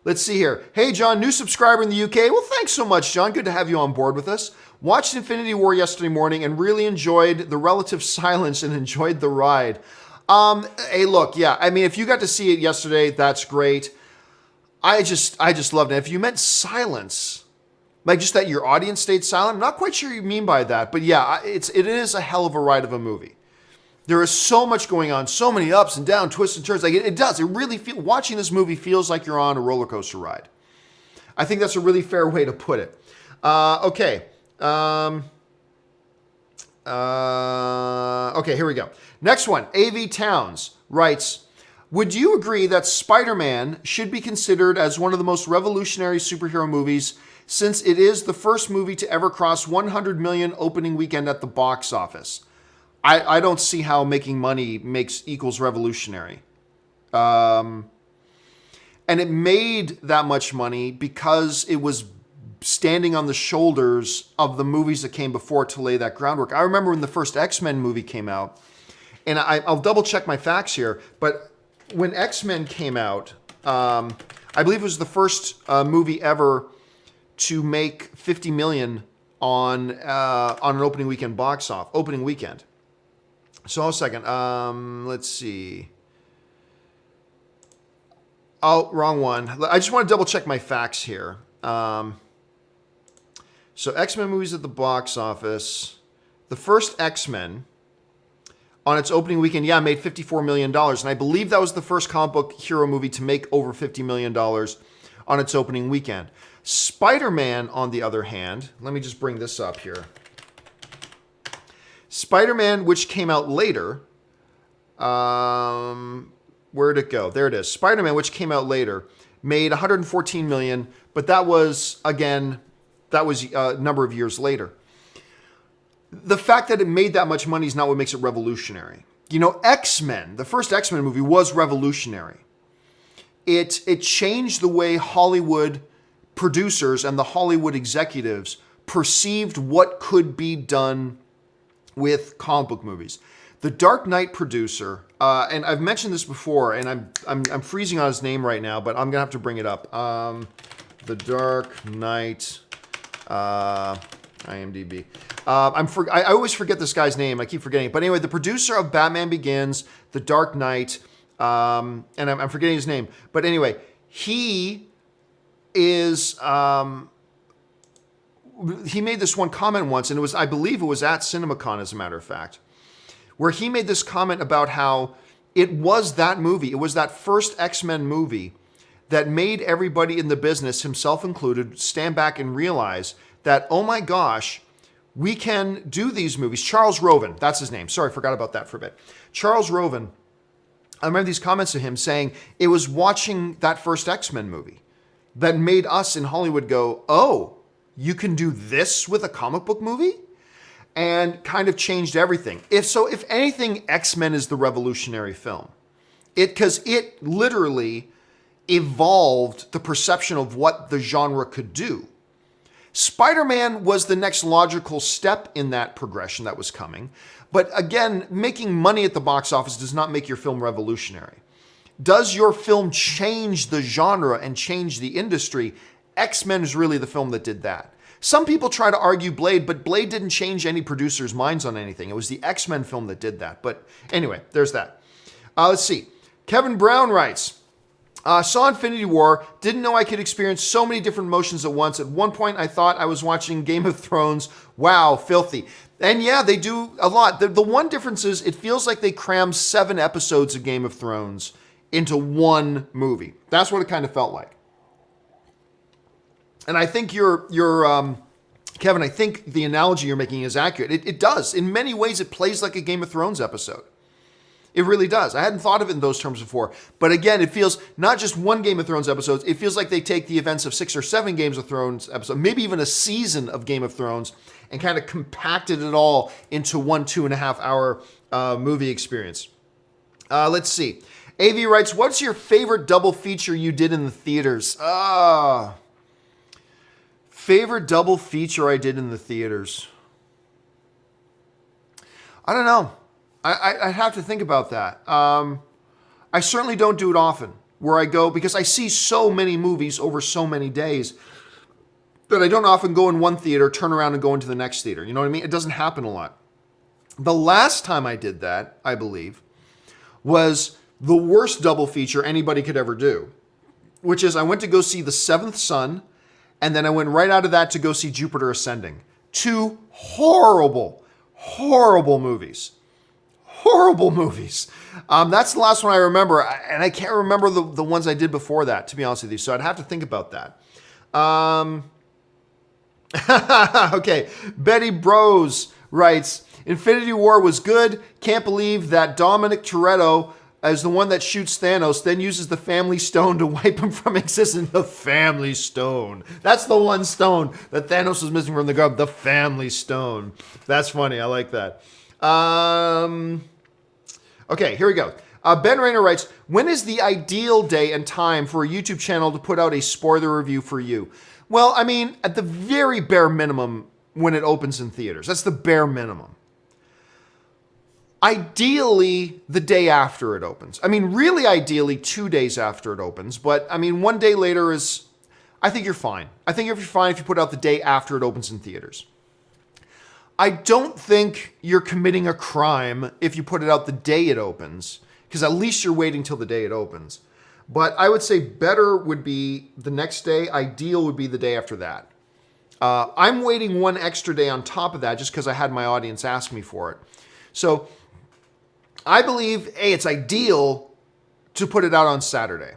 Let's see here. Hey, John, new subscriber in the UK. Well, thanks so much, John. Good to have you on board with us. Watched Infinity War yesterday morning and really enjoyed the relative silence and enjoyed the ride. Hey, look, yeah. I mean, if you got to see it yesterday, that's great. I just loved it. If you meant silence, like just that your audience stayed silent, I'm not quite sure what you mean by that. But yeah, it is a hell of a ride of a movie. There is so much going on, so many ups and downs, twists and turns. Like it does. It really watching this movie feels like you're on a roller coaster ride. I think that's a really fair way to put it. Okay. Okay, here we go. Next one. AV Towns writes, would you agree that Spider-Man should be considered as one of the most revolutionary superhero movies, since it is the first movie to ever cross 100 million opening weekend at the box office? I don't see how making money equals revolutionary. And it made that much money because it was standing on the shoulders of the movies that came before to lay that groundwork. I remember when the first X-Men movie came out, and I'll double check my facts here, but when X-Men came out, I believe it was the first movie ever to make 50 million on an opening weekend. So a second. Let's see. Oh, wrong one. I just want to double check my facts here. So X-Men movies at the box office. The first X-Men on its opening weekend, made $54 million. And I believe that was the first comic book hero movie to make over $50 million on its opening weekend. Spider-Man, on the other hand, let me just bring this up here. Spider-Man, which came out later, where'd it go? There it is. Spider-Man, which came out later, made $114 million, but that was a number of years later. The fact that it made that much money is not what makes it revolutionary. You know, X-Men, the first X-Men movie was revolutionary. It changed the way Hollywood producers and the Hollywood executives perceived what could be done with comic book movies. The Dark Knight producer, and I've mentioned this before, and I'm freezing on his name right now, but I'm gonna have to bring it up. The Dark Knight, IMDb. I always forget this guy's name. I keep forgetting it. But anyway, the producer of Batman Begins, The Dark Knight, and I'm forgetting his name. But anyway, he is he made this one comment once, and I believe it was at CinemaCon, as a matter of fact, where he made this comment about how it was that movie, it was that first X-Men movie that made everybody in the business, himself included, stand back and realize that, oh my gosh, we can do these movies. Charles Roven, that's his name. Sorry, I forgot about that for a bit. Charles Roven, I remember these comments of him saying it was watching that first X-Men movie that made us in Hollywood go, oh, you can do this with a comic book movie? And kind of changed everything. If anything, X-Men is the revolutionary film. Because it literally evolved the perception of what the genre could do. Spider-Man was the next logical step in that progression that was coming. But again, making money at the box office does not make your film revolutionary. Does your film change the genre and change the industry? X-Men is really the film that did that. Some people try to argue Blade, but Blade didn't change any producers' minds on anything. It was the X-Men film that did that. But anyway, there's that. Let's see. Kevin Brown writes, saw Infinity War, didn't know I could experience so many different emotions at once. At one point, I thought I was watching Game of Thrones. Wow, filthy. And yeah, they do a lot. The one difference is it feels like they crammed 7 episodes of Game of Thrones into one movie. That's what it kind of felt like. And I think Kevin, I think the analogy you're making is accurate. It does. In many ways, it plays like a Game of Thrones episode. It really does. I hadn't thought of it in those terms before. But again, it feels not just one Game of Thrones episode. It feels like they take the events of 6 or 7 Games of Thrones episodes, maybe even a season of Game of Thrones, and kind of compacted it all into one 2.5 hour movie experience. Let's see. AV writes, what's your favorite double feature you did in the theaters? Favorite double feature I did in the theaters? I don't know. I'd have to think about that. I certainly don't do it often, where I go, because I see so many movies over so many days that I don't often go in one theater, turn around and go into the next theater. You know what I mean? It doesn't happen a lot. The last time I did that, I believe, was the worst double feature anybody could ever do, which is I went to go see The Seventh Son, and then I went right out of that to go see Jupiter Ascending. 2 horrible, horrible movies. Horrible movies. That's the last one I remember, and I can't remember the ones I did before that, to be honest with you, so I'd have to think about that. Okay, Betty Bros writes, Infinity War was good. Can't believe that Dominic Toretto, as the one that shoots Thanos, then uses the Family Stone to wipe him from existence. The Family Stone. That's the one stone that Thanos was missing from the garden. The Family Stone. That's funny. I like that. Okay, here we go. Ben Rayner writes, when is the ideal day and time for a YouTube channel to put out a spoiler review for you? Well, I mean, at the very bare minimum, when it opens in theaters. That's the bare minimum. Ideally, the day after it opens. I mean, really ideally, 2 days after it opens. But, I mean, 1 day later is, I think you're fine. I think you're fine if you put out the day after it opens in theaters. I don't think you're committing a crime if you put it out the day it opens, because at least you're waiting till the day it opens. But I would say better would be the next day. Ideal would be the day after that. I'm waiting 1 extra day on top of that just because I had my audience ask me for it. So I believe, it's ideal to put it out on Saturday.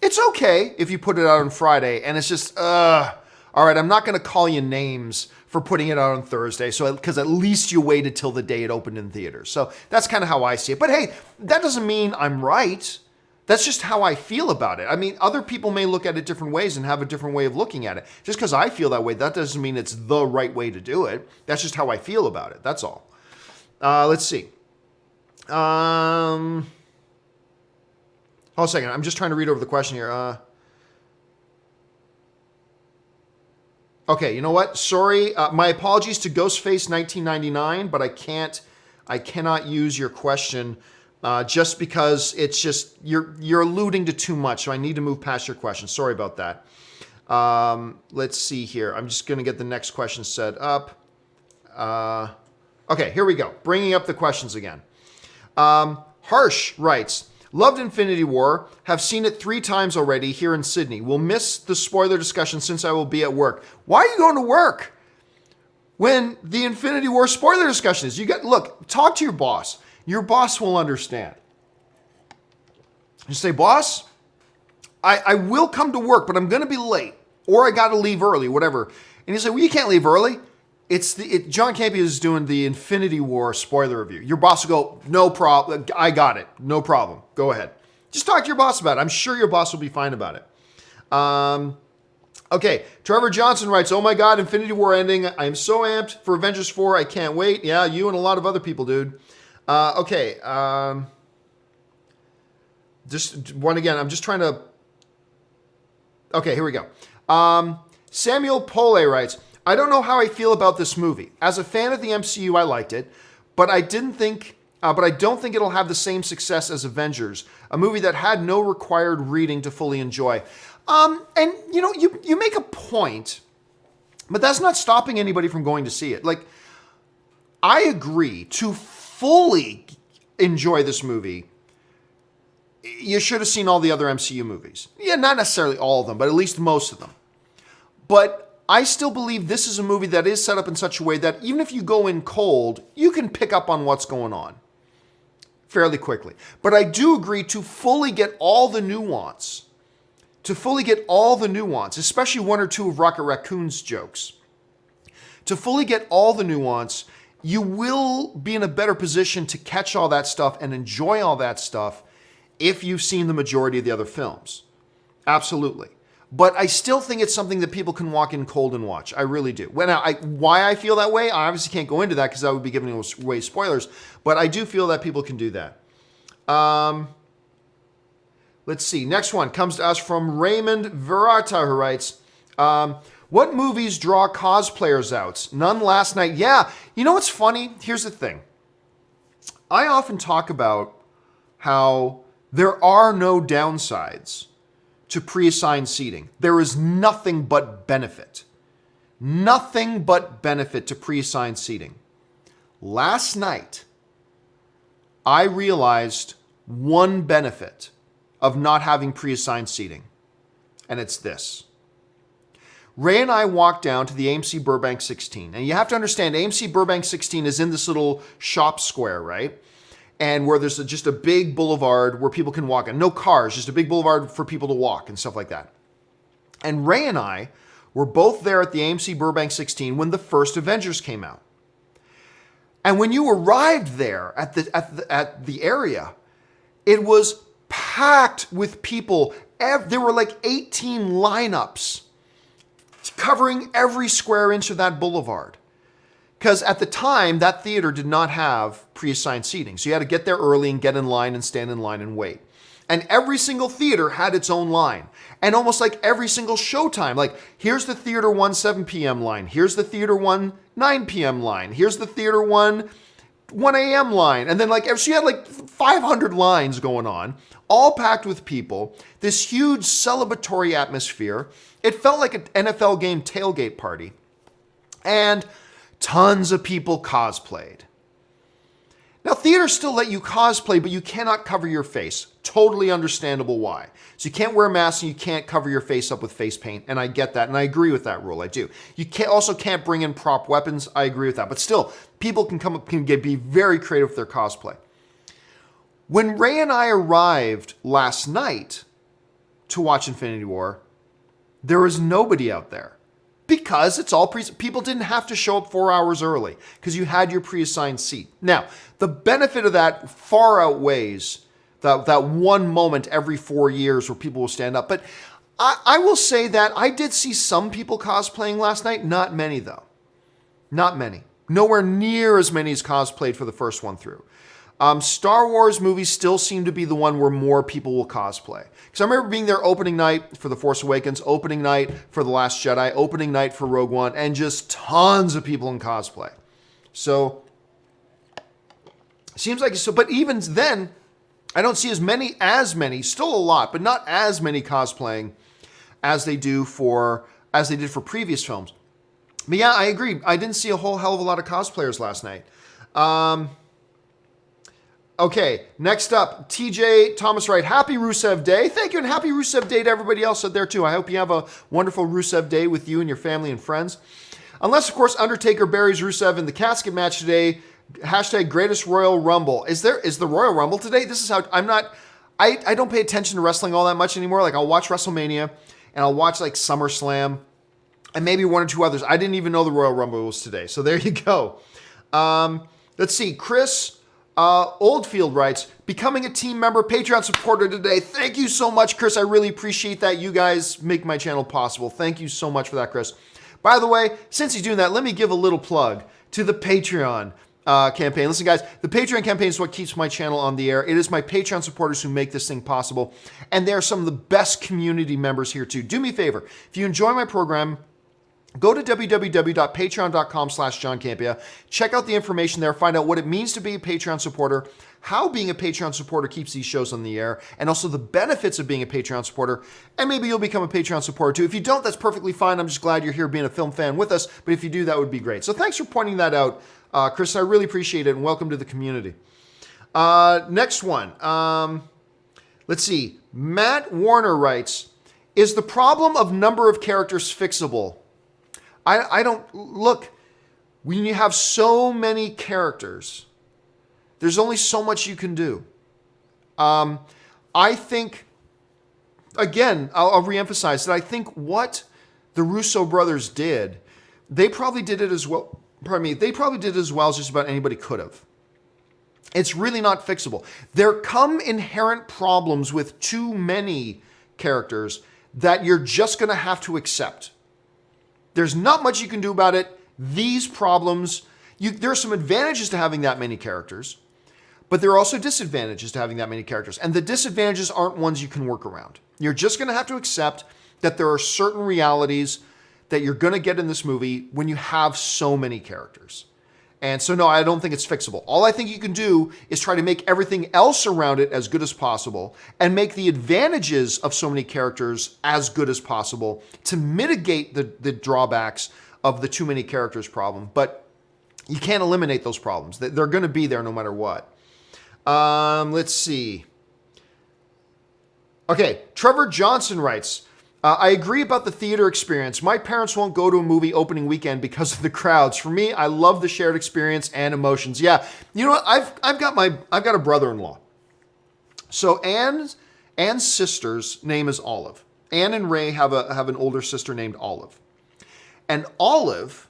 It's okay if you put it out on Friday and it's just, all right, I'm not going to call you names for putting it out on Thursday, so because at least you waited till the day it opened in theaters. So that's kind of how I see it. But hey, that doesn't mean I'm right. That's just how I feel about it. I mean, other people may look at it different ways and have a different way of looking at it. Just because I feel that way, that doesn't mean it's the right way to do it. That's just how I feel about it. That's all. Let's see. Hold a second. I'm just trying to read over the question here. Okay, you know what? Sorry. My apologies to Ghostface 1999, but I cannot use your question just because it's just, you're alluding to too much, so I need to move past your question. Sorry about that. Let's see here. I'm just going to get the next question set up. Okay, here we go. Bringing up the questions again. Harsh writes, Loved Infinity War. Have seen it 3 times already here in Sydney. Will miss the spoiler discussion since I will be at work. Why are you going to work when the Infinity War spoiler discussion is? Look, talk to your boss. Your boss will understand. You say, boss, I will come to work, but I'm going to be late, or I got to leave early, whatever. And you say, well, you can't leave early. John Campea is doing the Infinity War spoiler review. Your boss will go, no problem. I got it. No problem. Go ahead. Just talk to your boss about it. I'm sure your boss will be fine about it. Okay. Trevor Johnson writes, oh my God, Infinity War ending. I'm so amped for Avengers 4. I can't wait. Yeah, you and a lot of other people, dude. Okay. Just one again. I'm just trying to. Okay, here we go. Samuel Pole writes, I don't know how I feel about this movie. As a fan of the MCU, I liked it, but I don't think it'll have the same success as Avengers, a movie that had no required reading to fully enjoy. And you make a point, but that's not stopping anybody from going to see it. Like, I agree, to fully enjoy this movie, you should have seen all the other MCU movies. Yeah, not necessarily all of them, but at least most of them. But I still believe this is a movie that is set up in such a way that even if you go in cold, you can pick up on what's going on fairly quickly. But I do agree to fully get all the nuance, especially one or two of Rocket Raccoon's jokes. To fully get all the nuance, you will be in a better position to catch all that stuff and enjoy all that stuff if you've seen the majority of the other films. Absolutely. But I still think it's something that people can walk in cold and watch. I really do. Why I feel that way, I obviously can't go into that because I would be giving away spoilers. But I do feel that people can do that. Let's see. Next one comes to us from Raymond Verata, who writes, what movies draw cosplayers out? None last night. Yeah. You know what's funny? Here's the thing. I often talk about how there are no downsides to pre-assigned seating. There is nothing but benefit. Nothing but benefit to pre-assigned seating. Last night, I realized one benefit of not having pre-assigned seating, and it's this. Ray and I walked down to the AMC Burbank 16, and you have to understand, AMC Burbank 16 is in this little shop square, right? And where there's just a big boulevard where people can walk, and no cars, just a big boulevard for people to walk and stuff like that. And Ray and I were both there at the AMC Burbank 16 when the first Avengers came out. And when you arrived there at the area, it was packed with people. There were like 18 lineups covering every square inch of that boulevard. Because at the time, that theater did not have pre-assigned seating. So you had to get there early and get in line and stand in line and wait. And every single theater had its own line. And almost like every single showtime, like here's the theater 1 7 p.m. line. Here's the theater 1 9 p.m. line. Here's the theater 1 a.m. line. And then so you had like 500 lines going on, all packed with people. This huge celebratory atmosphere. It felt like an NFL game tailgate party. And tons of people cosplayed. Now, theaters still let you cosplay, but you cannot cover your face. Totally understandable why. So you can't wear a mask and you can't cover your face up with face paint, and I get that, and I agree with that rule. I do. You also can't bring in prop weapons. I agree with that. But still, people can be very creative with their cosplay. When Ray and I arrived last night to watch Infinity War, there was nobody out there. Because it's all people didn't have to show up 4 hours early because you had your pre-assigned seat. Now, the benefit of that far outweighs that one moment every 4 years where people will stand up. But I will say that I did see some people cosplaying last night. Not many, though. Not many. Nowhere near as many as cosplayed for the first one through. Star Wars movies still seem to be the one where more people will cosplay. Because I remember being there opening night for The Force Awakens, opening night for The Last Jedi, opening night for Rogue One, and just tons of people in cosplay. So, seems like so. But even then, I don't see as many, still a lot, but not as many cosplaying as they did for previous films. But yeah, I agree. I didn't see a whole hell of a lot of cosplayers last night. Okay, next up, TJ Thomas Wright. Happy Rusev Day. Thank you, and happy Rusev Day to everybody else out there, too. I hope you have a wonderful Rusev Day with you and your family and friends. Unless, of course, Undertaker buries Rusev in the casket match today. Hashtag greatest Royal Rumble. Is the Royal Rumble today? This is how I don't pay attention to wrestling all that much anymore. Like, I'll watch WrestleMania, and I'll watch, like, SummerSlam, and maybe one or two others. I didn't even know the Royal Rumble was today. So there you go. Let's see. Chris Oldfield writes, becoming a team member, Patreon supporter today. Thank you so much, Chris. I really appreciate that. You guys make my channel possible. Thank you so much for that, Chris. By the way, since he's doing that, let me give a little plug to the Patreon campaign. Listen, guys, the Patreon campaign is what keeps my channel on the air. It is my Patreon supporters who make this thing possible. And they are some of the best community members here, too. Do me a favor. If you enjoy my program, go to www.patreon.com/John Campea. Check out the information there. Find out what it means to be a Patreon supporter, how being a Patreon supporter keeps these shows on the air, and also the benefits of being a Patreon supporter. And maybe you'll become a Patreon supporter too. If you don't, that's perfectly fine. I'm just glad you're here being a film fan with us. But if you do, that would be great. So thanks for pointing that out, Chris. I really appreciate it, and welcome to the community. Next one. Let's see. Matt Warner writes, is the problem of number of characters fixable? I don't, look, when you have so many characters, there's only so much you can do. I think, again, I'll reemphasize that I think what the Russo brothers did, they probably did it as well. Pardon me, they probably did it as well as just about anybody could have. It's really not fixable. There come inherent problems with too many characters that you're just going to have to accept. There's not much you can do about it. These problems, there are some advantages to having that many characters, but there are also disadvantages to having that many characters. And the disadvantages aren't ones you can work around. You're just going to have to accept that there are certain realities that you're going to get in this movie when you have so many characters. And so, no, I don't think it's fixable. All I think you can do is try to make everything else around it as good as possible and make the advantages of so many characters as good as possible to mitigate the drawbacks of the too many characters problem. But you can't eliminate those problems. They're going to be there no matter what. Let's see. Okay, Trevor Johnson writes, I agree about the theater experience. My parents won't go to a movie opening weekend because of the crowds. For me, I love the shared experience and emotions. Yeah, you know what? I've got a brother-in-law. So Anne's sister's name is Olive. Anne and Ray have an older sister named Olive, and Olive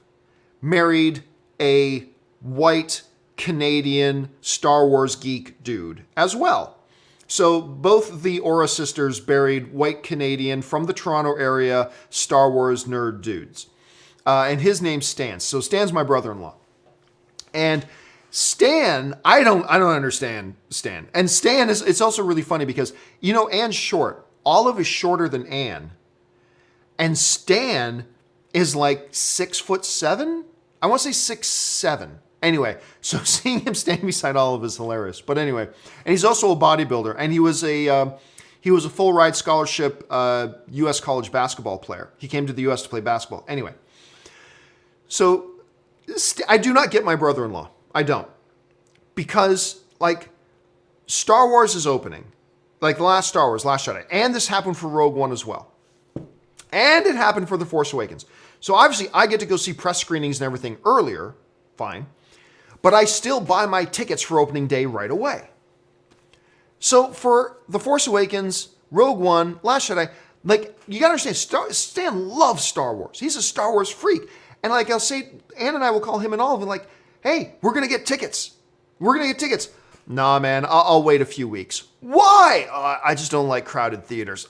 married a white Canadian Star Wars geek dude as well. So both the Aura sisters married white Canadian from the Toronto area Star Wars nerd dudes. And his name's Stan. So Stan's my brother-in-law. And Stan, I don't understand Stan. And Stan it's also really funny because, you know, Anne's short. Olive is shorter than Anne. And Stan is like 6'7". I want to say 6'7". Anyway, so seeing him standing beside Olive is hilarious. But anyway, and he's also a bodybuilder, and he was a full ride scholarship U.S. college basketball player. He came to the U.S. to play basketball. Anyway, so I do not get my brother-in-law. I don't, because like Star Wars is opening, like the last Star Wars, Last Jedi, and this happened for Rogue One as well, and it happened for The Force Awakens. So obviously, I get to go see press screenings and everything earlier. Fine. But I still buy my tickets for opening day right away. So for The Force Awakens, Rogue One, Last Jedi, like, you gotta understand, Stan loves Star Wars. He's a Star Wars freak. And like I'll say, Ann and I will call him and Olive and like, hey, we're gonna get tickets. We're gonna get tickets. Nah, man, I'll wait a few weeks. Why? I just don't like crowded theaters.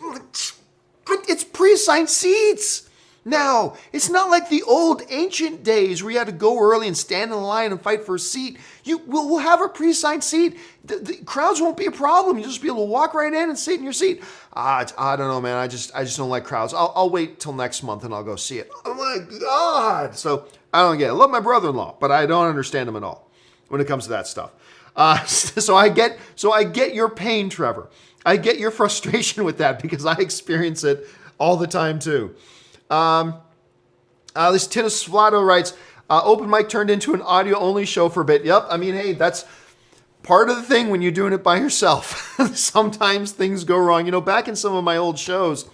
It's pre-assigned seats. Now, it's not like the old ancient days where you had to go early and stand in line and fight for a seat. We'll have a pre-assigned seat. The crowds won't be a problem. You'll just be able to walk right in and sit in your seat. I don't know, man. I just don't like crowds. I'll wait till next month and I'll go see it. Oh my God. So I don't get it. I love my brother-in-law, but I don't understand him at all when it comes to that stuff. So I get your pain, Trevor. I get your frustration with that because I experience it all the time too. This Tinas Vlado writes, open mic turned into an audio only show for a bit. Yep. I mean, hey, that's Part of the thing when you're doing it by yourself, sometimes things go wrong. Back in some of my old shows,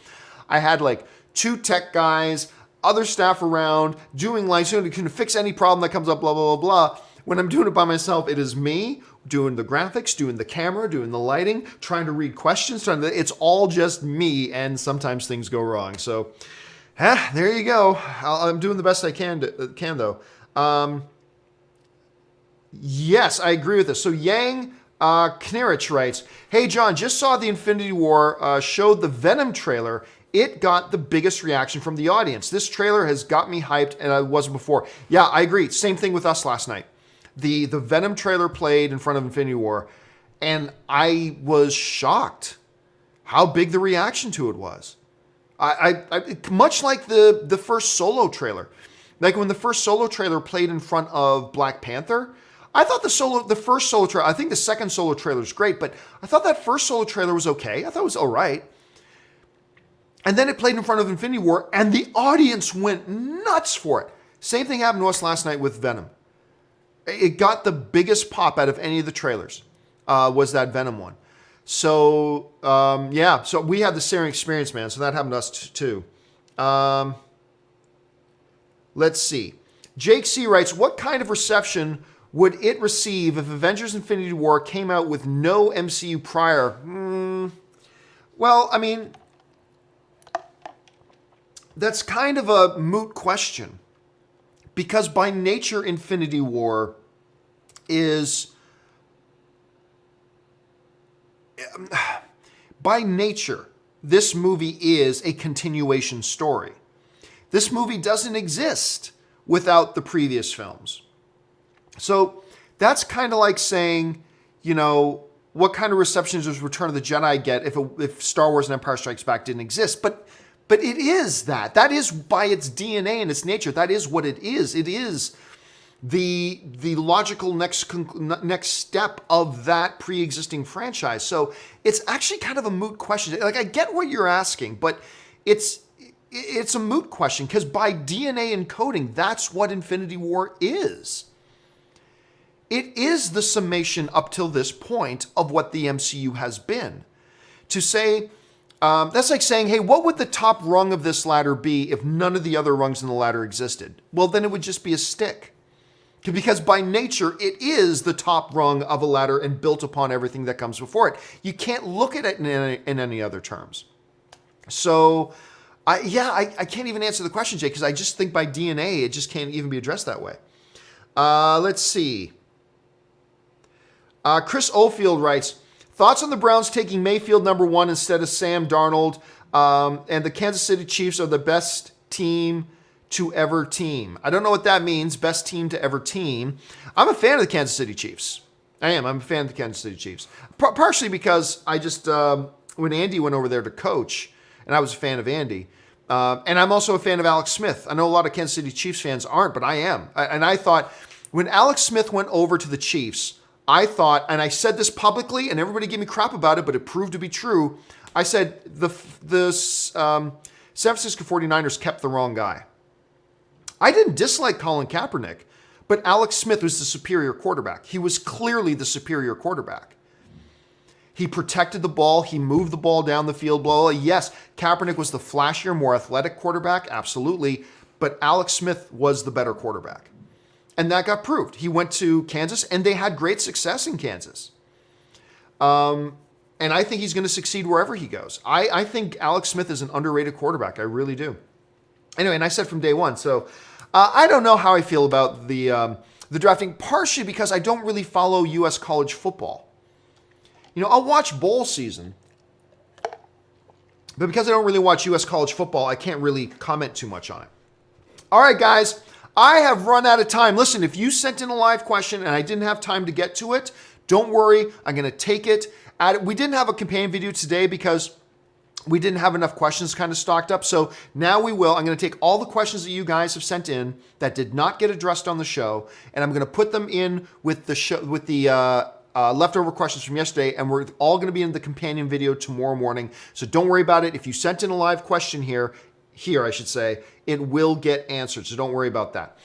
I had like 2 tech guys, other staff around, doing lights, can fix any problem that comes up, blah, blah, blah, blah. When I'm doing it by myself, it is me doing the graphics, doing the camera, doing the lighting, trying to read questions. It's all just me, and sometimes things go wrong. So, there you go. I'm doing the best I can though. Yes, I agree with this. So Yang Knirich writes, "Hey John, just saw the Infinity War showed the Venom trailer. It got the biggest reaction from the audience. This trailer has got me hyped, and I wasn't before." Yeah, I agree. Same thing with us last night. The Venom trailer played in front of Infinity War, and I was shocked how big the reaction to it was. I much like the first Solo trailer. Like when the first Solo trailer played in front of Black Panther, I thought the first Solo trailer, I think the second Solo trailer is great, but I thought that first Solo trailer was okay. I thought it was all right. And then it played in front of Infinity War, and the audience went nuts for it. Same thing happened to us last night with Venom. It got the biggest pop out of any of the trailers, was that Venom one. So, yeah, so we had the same experience, man. So that happened to us too. Let's see. Jake C. writes, "What kind of reception would it receive if Avengers Infinity War came out with no MCU prior?" Well, I mean, that's kind of a moot question. Because by nature, Infinity War is... By nature, this movie is a continuation story. This movie doesn't exist without the previous films. So that's kind of like saying, what kind of reception does Return of the Jedi get if Star Wars and Empire Strikes Back didn't exist? But it is that. That is by its DNA and its nature. That is what it is. It is the logical next step of that pre-existing franchise. So it's actually kind of a moot question. Like, I get what you're asking, but it's a moot question because by DNA encoding, that's what Infinity War is. It is the summation up till this point of what the MCU has been. To say, that's like saying, hey, what would the top rung of this ladder be if none of the other rungs in the ladder existed? Well, then it would just be a stick. Because by nature, it is the top rung of a ladder and built upon everything that comes before it. You can't look at it in any other terms. So, I can't even answer the question, Jay, because I just think by DNA, it just can't even be addressed that way. Let's see. Chris Oldfield writes, "Thoughts on the Browns taking Mayfield #1 instead of Sam Darnold, and the Kansas City Chiefs are the best team to ever team." I don't know what that means, best team to ever team. I'm a fan of the Kansas City Chiefs. I'm a fan of the Kansas City Chiefs. Partially because I just, when Andy went over there to coach, and I was a fan of Andy, and I'm also a fan of Alex Smith. I know a lot of Kansas City Chiefs fans aren't, but I am. And I thought, when Alex Smith went over to the Chiefs, I thought, and I said this publicly, and everybody gave me crap about it, but it proved to be true. I said the San Francisco 49ers kept the wrong guy. I didn't dislike Colin Kaepernick, but Alex Smith was the superior quarterback. He was clearly the superior quarterback. He protected the ball. He moved the ball down the field. Blah, blah, blah. Yes, Kaepernick was the flashier, more athletic quarterback, absolutely, but Alex Smith was the better quarterback. And that got proved. He went to Kansas, and they had great success in Kansas. And I think he's going to succeed wherever he goes. I think Alex Smith is an underrated quarterback. I really do. Anyway, and I said from day one. So I don't know how I feel about the drafting, partially because I don't really follow U.S. college football. I'll watch bowl season, but because I don't really watch U.S. college football, I can't really comment too much on it. All right, guys. I have run out of time. Listen, if you sent in a live question and I didn't have time to get to it, don't worry. I'm going to take it. We didn't have a companion video today because we didn't have enough questions kind of stocked up. So now we will. I'm going to take all the questions that you guys have sent in that did not get addressed on the show, and I'm going to put them in with the show, with the leftover questions from yesterday, and we're all going to be in the companion video tomorrow morning. So don't worry about it. If you sent in a live question here, here, I should say, it will get answered. So don't worry about that.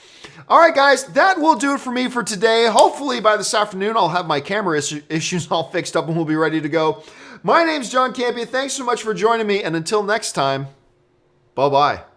All right, guys, that will do it for me for today. Hopefully by this afternoon, I'll have my camera issues all fixed up and we'll be ready to go. My name's John Campea. Thanks so much for joining me. And until next time, bye-bye.